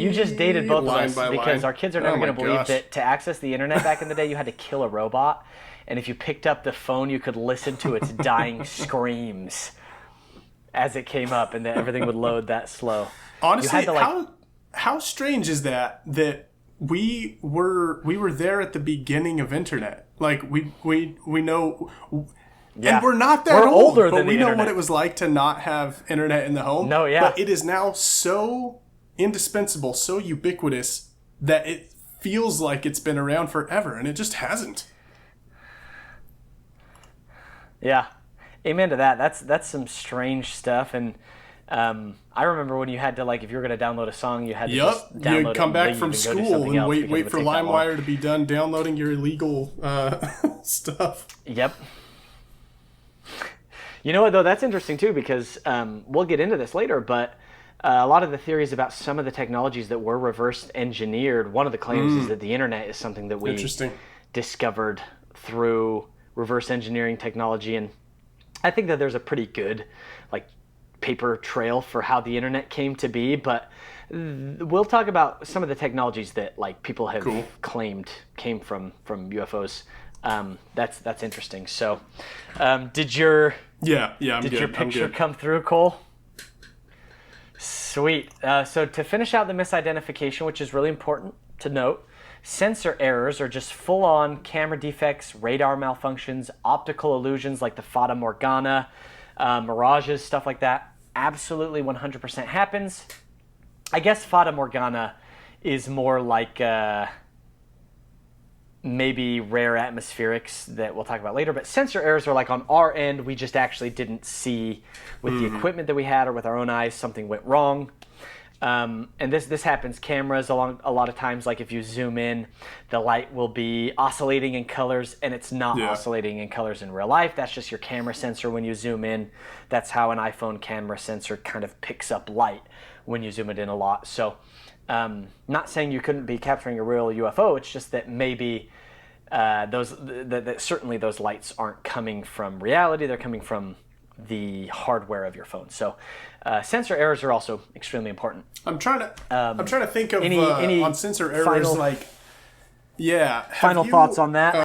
You just dated both of line us by because line. our kids are never Oh my going to believe gosh. that to access the internet back in the day, you had to kill a robot. And if you picked up the phone, you could listen to its dying screams as it came up, and that everything would load that slow. Honestly, you had to, how strange is that we were there at the beginning of internet. Like we know, Yeah. and we're not that We're old, older but than we the know what internet. it was like to not have internet in the home. No, yeah. But it is now so indispensable, so ubiquitous that it feels like it's been around forever, and it just hasn't. Yeah, amen to that. That's some strange stuff. And I remember when you had to, like, if you were going to download a song, you had to just download You'd come it back and from leave and go do school something and else because it wait would for take that long. LimeWire to be done downloading your illegal stuff. Yep. You know what, though? That's interesting, too, because we'll get into this later, but a lot of the theories about some of the technologies that were reverse engineered, one of the claims is that the internet is something that we discovered through reverse engineering technology. And I think that there's a pretty good, like, paper trail for how the internet came to be, but we'll talk about some of the technologies that, like, people have claimed came from UFOs. That's interesting. So, did your picture come through, Cole? Sweet. So to finish out the misidentification, which is really important to note, sensor errors are just full-on camera defects, radar malfunctions, optical illusions like the Fata Morgana, mirages, stuff like that. Absolutely 100% happens. I guess Fata Morgana is more like maybe rare atmospherics that we'll talk about later, but sensor errors are like on our end, we just actually didn't see with the equipment that we had or with our own eyes, something went wrong. And this happens, cameras a lot of times, like if you zoom in, the light will be oscillating in colors and it's not oscillating in colors in real life. That's just your camera sensor when you zoom in. That's how an iPhone camera sensor kind of picks up light when you zoom it in a lot. So not saying you couldn't be capturing a real UFO, it's just that maybe certainly those lights aren't coming from reality, they're coming from the hardware of your phone. So sensor errors are also extremely important. I'm trying to think of any on sensor errors, final like, yeah. Final thoughts on that?